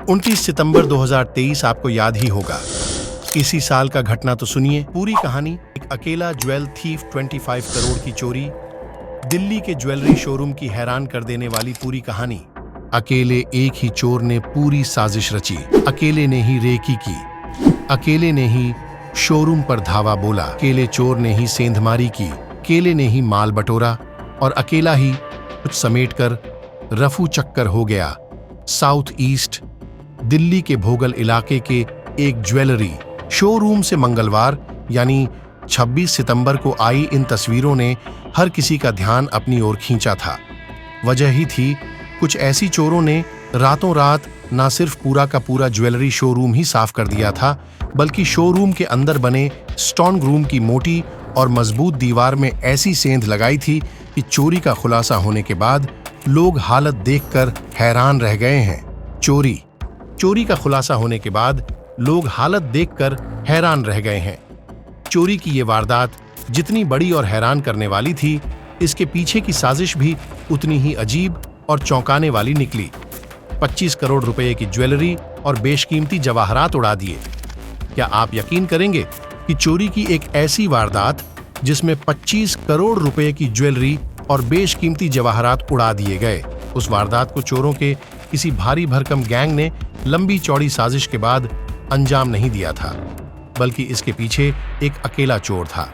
29 सितंबर 2023 आपको याद ही होगा। इसी साल का घटना तो सुनिए पूरी कहानी। एक अकेला ज्वेल थीफ 25 करोड़ की चोरी, दिल्ली के ज्वेलरी शोरूम की हैरान कर देने वाली पूरी कहानी। अकेले एक ही चोर ने पूरी साजिश रची, अकेले ने ही रेकी की, अकेले ने ही शोरूम पर धावा बोला, अकेले चोर ने ही सेंधमारी की, अकेले ने ही माल बटोरा और अकेला ही कुछ समेटकर रफू चक्कर हो गया। साउथ ईस्ट दिल्ली के भोगल इलाके के एक ज्वेलरी शोरूम से मंगलवार यानी 26 सितंबर को आई इन तस्वीरों ने हर किसी का ध्यान अपनी ओर खींचा था। वजह ही थी कुछ ऐसी चोरों ने रातों रात न सिर्फ पूरा का पूरा ज्वेलरी शोरूम ही साफ कर दिया था, बल्कि शोरूम के अंदर बने स्ट्रॉन्ग रूम की मोटी और मजबूत दीवार में ऐसी सेंध लगाई थी कि चोरी का खुलासा होने के बाद लोग हालत देखकर हैरान रह गए हैं। चोरी का खुलासा होने के बाद लोग हालत देखकर हैरान रह गए हैं। चोरी की ये वारदात जितनी बड़ी और हैरान करने वाली थी, इसके पीछे की साजिश भी उतनी ही अजीब और चौंकाने वाली निकली। 25 करोड़ रुपए की ज्वेलरी और बेशकीमती जवाहरात उड़ा दिए। क्या आप यकीन करेंगे कि चोरी की एक ऐसी वारदात जिसमें 25 करोड़ रुपए की ज्वेलरी और बेशकीमती जवाहरात उड़ा दिए गए, उस वारदात को चोरों के किसी भारी भरकम गैंग ने लंबी चौड़ी साजिश के बाद अंजाम नहीं दिया था, बल्कि इसके पीछे एक अकेला चोर था।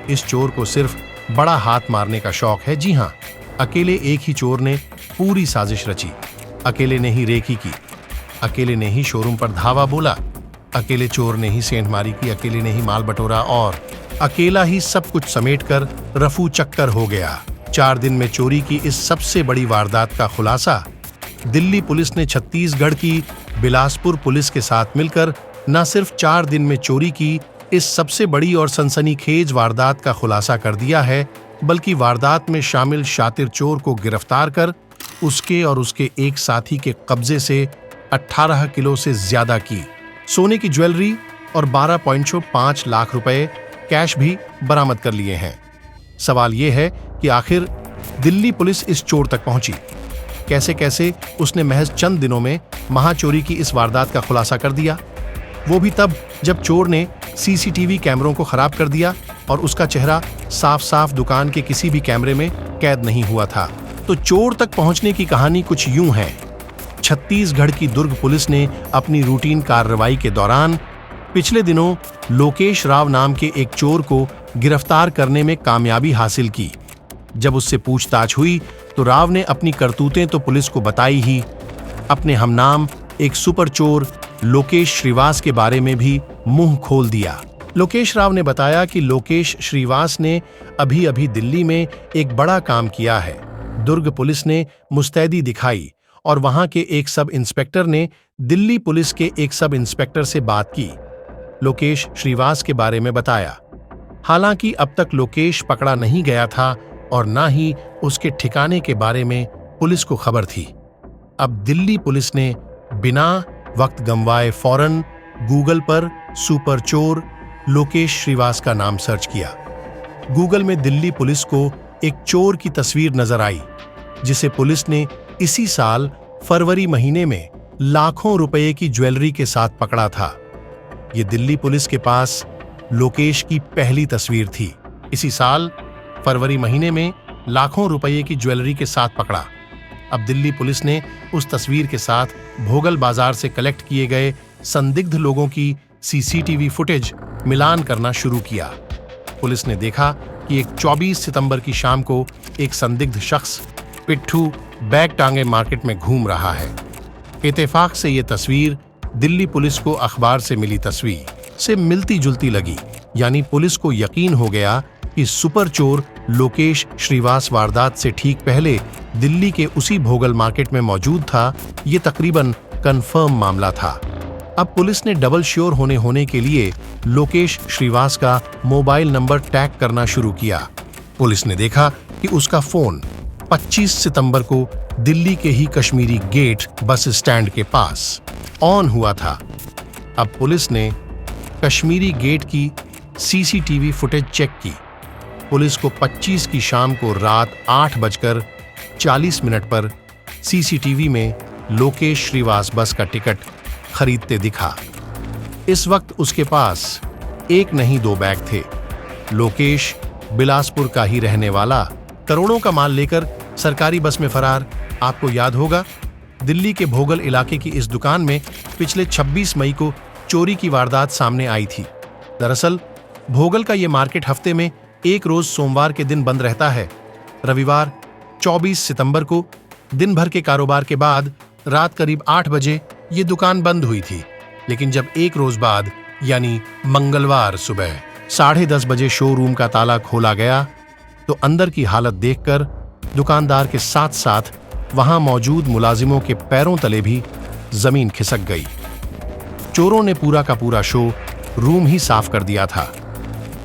इस चोर को सिर्फ बड़ा हाथ मारने का शौक है। जी हाँ, अकेले एक ही चोर ने पूरी साजिश रची, अकेले ने ही रेकी की, अकेले ने ही शोरूम पर धावा बोला, अकेले चोर ने ही सेंधमारी की, अकेले ने ही माल बटोरा और अकेला ही सब कुछ समेटकर रफू चक्कर हो गया। 4 दिन में चोरी की इस सबसे बड़ी वारदात का खुलासा दिल्ली पुलिस ने छत्तीसगढ़ की बिलासपुर पुलिस के साथ मिलकर न सिर्फ 4 दिन में चोरी की इस सबसे बड़ी और सनसनीखेज वारदात का खुलासा कर दिया है, बल्कि वारदात में शामिल शातिर चोर को गिरफ्तार कर उसके और उसके एक साथी के कब्जे से 18 किलो से ज्यादा की सोने की ज्वेलरी और 12.5 लाख रुपए कैश भी बरामद कर लिए हैं। सवाल यह है कि आखिर दिल्ली पुलिस इस चोर तक पहुंची कैसे उसने महज चंद दिनों में महाचोरी की इस वारदात का खुलासा कर दिया, वो भी तब जब चोर ने सीसीटीवी कैमरों को खराब कर दिया और उसका चेहरा साफ दुकान के किसी भी कैमरे में कैद नहीं हुआ था। तो चोर तक पहुंचने की कहानी कुछ यूं है। छत्तीसगढ़ की दुर्ग पुलिस ने अपनी रूटीन कार्रवाई के दौरान पिछले दिनों लोकेश राव नाम के एक चोर को गिरफ्तार करने में कामयाबी हासिल की। जब उससे पूछताछ हुई तो राव ने अपनी करतूतें तो पुलिस को बताई ही, अपने हमनाम एक सुपर चोर लोकेश श्रीवास के बारे में भी मुंह खोल दिया। लोकेश राव ने बताया कि लोकेश श्रीवास ने अभी दिल्ली में एक बड़ा काम किया है। दुर्ग पुलिस ने मुस्तैदी दिखाई और वहां के एक सब इंस्पेक्टर ने दिल्ली पुलिस के एक सब इंस्पेक्टर से बात की, लोकेश श्रीवास के बारे में बताया। हालांकि अब तक लोकेश पकड़ा नहीं गया था और ना ही उसके ठिकाने के बारे में पुलिस को खबर थी। अब दिल्ली पुलिस ने बिना वक्त गंवाए फौरन गूगल पर सुपर चोर लोकेश श्रीवास का नाम सर्च किया। गूगल में दिल्ली पुलिस को एक चोर की तस्वीर नजर आई, जिसे पुलिस ने इसी साल फरवरी महीने में लाखों रुपए की ज्वेलरी के साथ पकड़ा था। ये दिल्ली पुलिस के पास लोकेश की पहली तस्वीर थी। इसी साल फरवरी महीने में लाखों रुपए की ज्वेलरी के साथ पकड़ा। अब दिल्ली पुलिस ने उस तस्वीर के साथ भोगल बाजार से कलेक्ट किए गए संदिग्ध लोगों की सीसीटीवी फुटेज मिलान करना शुरू किया। पुलिस ने देखा कि एक 24 सितंबर की शाम को एक संदिग्ध शख्स पिट्ठू बैग टांगे मार्केट में घूम रहा है। इत्तेफाक से ये तस्वीर दिल्ली पुलिस को अखबार से मिली तस्वीर से मिलती जुलती लगी, यानी पुलिस को यकीन हो गया कि सुपर चोर लोकेश श्रीवास वारदात से ठीक पहले दिल्ली के उसी भोगल मार्केट में मौजूद था। ये तकरीबन कंफर्म मामला था। अब पुलिस ने डबल श्योर होने के लिए लोकेश श्रीवास का मोबाइल नंबर टैग करना शुरू किया। पुलिस ने देखा कि उसका फोन 25 सितंबर को दिल्ली के ही कश्मीरी गेट बस स्टैंड के पास ऑन हुआ था। अब पुलिस ने कश्मीरी गेट की सीसीटीवी फुटेज चेक की। पुलिस को 25 की शाम को रात 8:40 पर सीसीटीवी में लोकेश श्रीवास बस का टिकट खरीदते दिखा। इस वक्त उसके पास एक नहीं दो बैग थे। लोकेश बिलासपुर का ही रहने वाला करोड़ों का माल लेकर सरकारी बस में फरार। आपको याद होगा, दिल्ली के भोगल इलाके की इस दुकान में पिछले 26 मई को चोरी की वारदात सामने आई थी। दरअसल भोगल का ये मार्केट हफ्ते में एक रोज सोमवार के दिन बंद रहता है। रविवार 24 सितंबर को दिन भर के कारोबार के बाद रात करीब 8 बजे ये दुकान बंद हुई थी। लेकिन जब एक रोज बाद यानी मंगलवार सुबह 10:30 बजे शोरूम का ताला खोला गया तो अंदर की हालत देखकर दुकानदार के साथ साथ वहां मौजूद मुलाजिमों के पैरों तले भी जमीन खिसक गई। चोरों ने पूरा का पूरा शो रूम ही साफ कर दिया था।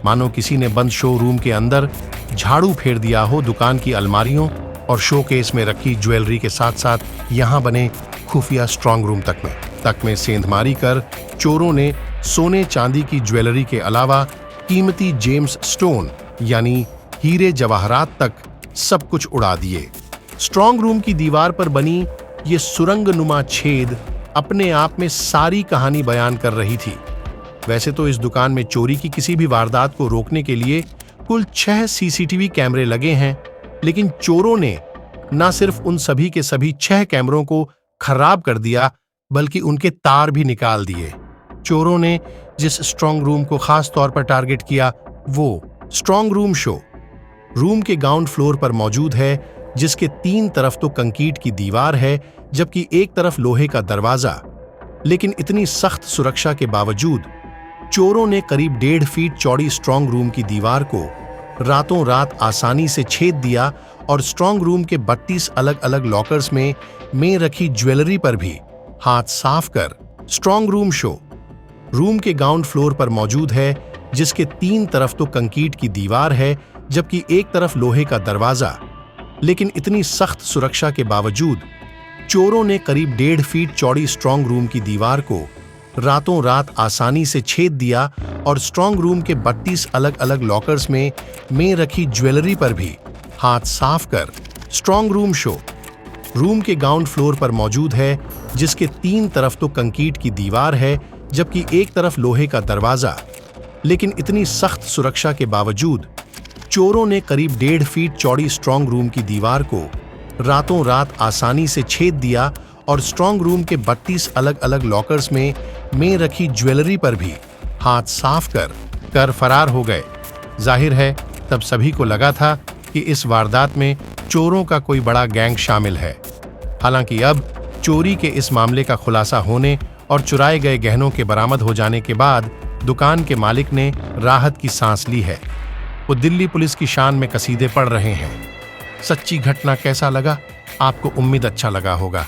मानो किसी ने बंद शोरूम के अंदर झाड़ू फेर दिया हो। दुकान की अलमारियों और शोकेस में रखी ज्वेलरी के साथ साथ यहां बने खुफिया स्ट्रांग रूम तक में सेंधमारी कर चोरों ने सोने चांदी की ज्वेलरी के अलावा कीमती जेम्स स्टोन यानी हीरे जवाहरात तक सब कुछ उड़ा दिए। स्ट्रांग रूम की दीवार पर बनी ये सुरंगनुमा छेद अपने आप में सारी कहानी बयान कर रही थी। वैसे तो इस दुकान में चोरी की किसी भी वारदात को रोकने के लिए कुल 6 सीसीटीवी कैमरे लगे हैं, लेकिन चोरों ने न सिर्फ उन सभी के सभी 6 कैमरों को खराब कर दिया बल्कि उनके तार भी निकाल दिए। चोरों ने जिस स्ट्रांग रूम को खास तौर पर टारगेट किया वो स्ट्रांग रूम शो रूम के ग्राउंड फ्लोर पर मौजूद है, जिसके 3 तरफ तो कंक्रीट की दीवार है जबकि एक तरफ लोहे का दरवाजा। लेकिन इतनी सख्त सुरक्षा के बावजूद चोरों ने करीब 1.5 फीट चौड़ी स्ट्रांग रूम की दीवार को रातों रात आसानी से छेद दिया और स्ट्रांग रूम के 32 अलग अलग लॉकर्स में रखी ज्वेलरी पर भी हाथ साफ कर स्ट्रांग रूम शो रूम के ग्राउंड फ्लोर पर मौजूद है, जिसके 3 तरफ तो कंक्रीट की दीवार है जबकि एक तरफ लोहे का दरवाजा। लेकिन इतनी सख्त सुरक्षा के बावजूद चोरों ने करीब 1.5 फीट चौड़ी स्ट्रांग रूम की दीवार को रातों रात आसानी से छेद दिया और स्ट्रांग रूम के 32 अलग अलग लॉकर्स में रखी ज्वेलरी पर भी हाथ साफ कर स्ट्रांग रूम शो रूम के ग्राउंड फ्लोर पर मौजूद है, जिसके 3 तरफ तो कंक्रीट की दीवार है जबकि एक तरफ लोहे का दरवाजा। लेकिन इतनी सख्त सुरक्षा के बावजूद चोरों ने करीब 1.5 फीट चौड़ी स्ट्रांग रूम की दीवार को रातों रात आसानी से छेद दिया और स्ट्रांग रूम के 32 अलग अलग लॉकर्स में रखी ज्वेलरी पर भी हाथ साफ कर फरार हो गए। जाहिर है तब सभी को लगा था कि इस वारदात में चोरों का कोई बड़ा गैंग शामिल है। हालांकि अब चोरी के इस मामले का खुलासा होने और चुराए गए गहनों के बरामद हो जाने के बाद दुकान के मालिक ने राहत की सांस ली है। वो दिल्ली पुलिस की शान में कसीदे पढ़ रहे हैं। सच्ची घटना कैसा लगा? आपको उम्मीद अच्छा लगा होगा।